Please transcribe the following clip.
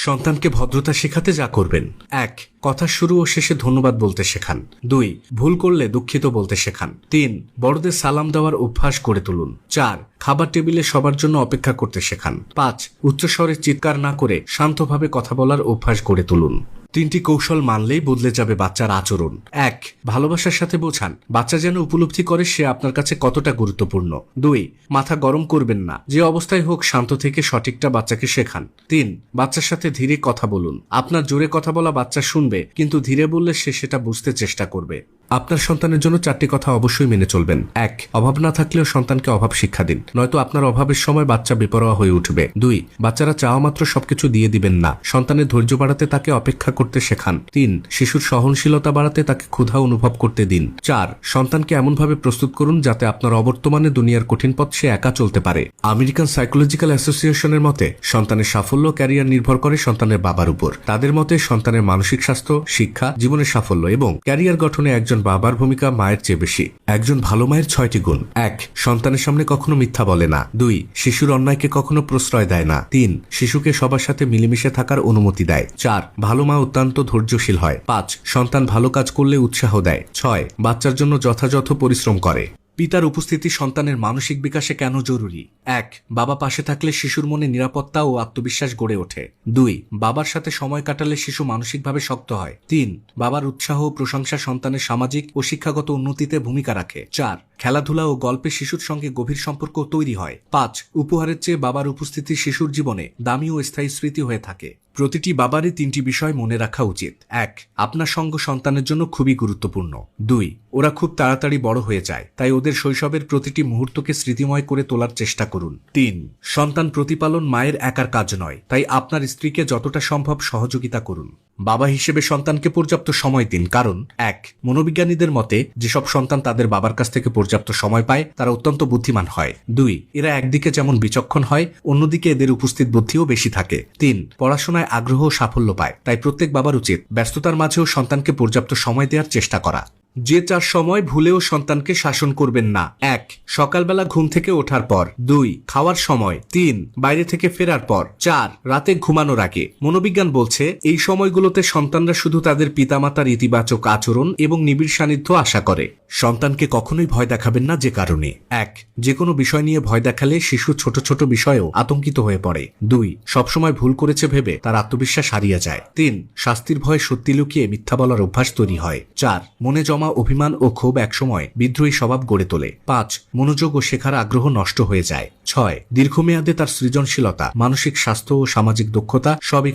সন্তানকে ভদ্রতা শেখাতে যা করবেন: ১. কথা শুরু ও শেষে ধন্যবাদ বলতে শেখান। ২. ভুল করলে দুঃখিত বলতে শেখান। ৩. বড়দের সালাম দেওয়ার অভ্যাস গড়ে তুলুন। ৪. খাবার টেবিলে সবার জন্য অপেক্ষা করতে শেখান। ৫. উচ্চস্বরে চিৎকার না করে শান্তভাবে কথা বলার অভ্যাস গড়ে তুলুন। ৩টি কৌশল মানলেই বদলে যাবে বাচ্চার আচরণ। ১. ভালোবাসার সাথে বোঝান, বাচ্চা যেন উপলব্ধি করে সে আপনার কাছে কতটা গুরুত্বপূর্ণ। ২. মাথা গরম করবেন না, যে অবস্থায় হোক শান্ত থেকে সঠিকটা বাচ্চাকে শেখান। ৩. বাচ্চার সাথে ধীরে কথা বলুন, আপনার জোরে কথা বলা বাচ্চা শুনবে, কিন্তু ধীরে বললে সে সেটা বুঝতে চেষ্টা করবে। আপনার সন্তানের জন্য 4টি কথা অবশ্যই মেনে চলবেন। ১. অভাব না থাকলেও সন্তানকে অভাব শিক্ষা দিন, নয়তো আপনার অভাবের সময় বাচ্চা বেপরোয়া হয়ে উঠবে। ২. বাচ্চারা চাওয়া মাত্র সবকিছু দিয়ে দিবেন না, সন্তানের ধৈর্য বাড়াতে তাকে অপেক্ষা করতে শেখান। ৩. শিশুর সহনশীলতা বাড়াতে তাকে ক্ষুধা অনুভব করতে দিন। ৪. সন্তানকে এমনভাবে প্রস্তুত করুন যাতে আপনার অবর্তমানে দুনিয়ার কঠিন পথ সে একা চলতে পারে। আমেরিকান সাইকোলজিক্যাল অ্যাসোসিয়েশনের মতে সন্তানের সাফল্য ক্যারিয়ার নির্ভর করে সন্তানের বাবার উপর। তাদের মতে সন্তানের মানসিক স্বাস্থ্য, শিক্ষা, জীবনের সাফল্য এবং ক্যারিয়ার গঠনে একজন বাবার ভূমিকা মায়ের চেয়ে বেশি। একজন ভালো মায়ের 6টি গুণ: ১. সন্তানের সামনে কখনো মিথ্যা বলে না। ২. শিশুর অন্যায়কে কখনো প্রশ্রয় দেয় না। ৩. শিশুকে সবার সাথে মিলেমিশে থাকার অনুমতি দেয়। ৪. ভালো মা অত্যন্ত ধৈর্যশীল হয়। ৫. সন্তান ভালো কাজ করলে উৎসাহ দেয়। ৬. বাচ্চার জন্য যথাযথ পরিশ্রম করে। পিতার উপস্থিতি সন্তানের মানসিক বিকাশে কেন জরুরি? ১. বাবা পাশে থাকলে শিশুর মনে নিরাপত্তা ও আত্মবিশ্বাস গড়ে ওঠে। ২. বাবার সাথে সময় কাটালে শিশু মানসিকভাবে শক্ত হয়। ৩. বাবার উৎসাহ ও প্রশংসা সন্তানের সামাজিক ও শিক্ষাগত উন্নতিতে ভূমিকা রাখে। ৪. খেলাধুলা ও গল্পে শিশুর সঙ্গে গভীর সম্পর্ক তৈরি হয়। ৫. উপহারের চেয়ে বাবার উপস্থিতি শিশুর জীবনে দামি ও স্থায়ী স্মৃতি হয়ে থাকে। প্রতিটি বাবারই 3টি বিষয় মনে রাখা উচিত। ১. আপনার সঙ্গ সন্তানের জন্য খুবই গুরুত্বপূর্ণ। ২. ওরা খুব তাড়াতাড়ি বড় হয়ে যায়, তাই ওদের শৈশবের প্রতিটি মুহূর্তকে স্মৃতিময় করে তোলার চেষ্টা করুন। ৩. সন্তান প্রতিপালন মায়ের একার কাজ নয়, তাই আপনার স্ত্রীকে যতটা সম্ভব সহযোগিতা করুন। বাবা হিসেবে সন্তানকে পর্যাপ্ত সময় দিন, কারণ ১. মনোবিজ্ঞানীদের মতে যেসব সন্তান তাদের বাবার কাছ থেকে পর্যাপ্ত সময় পায় তারা অত্যন্ত বুদ্ধিমান হয়। ২. এরা একদিকে যেমন বিচক্ষণ হয়, অন্যদিকে এদের উপস্থিত বুদ্ধিও বেশি থাকে। ৩. পড়াশোনায় আগ্রহ ও সাফল্য পায়, তাই প্রত্যেক বাবার উচিত ব্যস্ততার মাঝেও সন্তানকে পর্যাপ্ত সময় দেওয়ার চেষ্টা করা। যে 4 সময় ভুলেও সন্তানকে শাসন করবেন না: ১. সকালবেলা ঘুম থেকে ওঠার পর। ২. খাওয়ার সময়। ৩. বাইরে থেকে ফেরার পর। ৪. রাতে ঘুমানোর আগে। মনোবিজ্ঞান বলছে এই সময়গুলোতে সন্তানরা শুধু তাদের পিতামাতার ইতিবাচক আচরণ এবং নিবিড় সান্নিধ্য আশা করে। সন্তানকে কখনোই ভয় দেখাবেন না যে কারণে: ১. যে কোনো বিষয় নিয়ে ভয় দেখালে শিশু ছোট ছোট বিষয়েও আতঙ্কিত হয়ে পড়ে। ২. সবসময় ভুল করেছে ভেবে তার আত্মবিশ্বাস হারিয়ে যায়। ৩. শাস্তির ভয়ে সত্যি লুকিয়ে মিথ্যা বলার অভ্যাস তৈরি হয়। ৪. মনে জমা অভিমান ও ক্ষোভ একসময় বিদ্রোহী স্বভাব গড়ে তোলে। ৫. মনোযোগ ও শেখার আগ্রহ নষ্ট হয়ে যায়। ৬. দীর্ঘমেয়াদে তার সৃজনশীলতা, মানসিক স্বাস্থ্য ও সামাজিক দক্ষতা সবই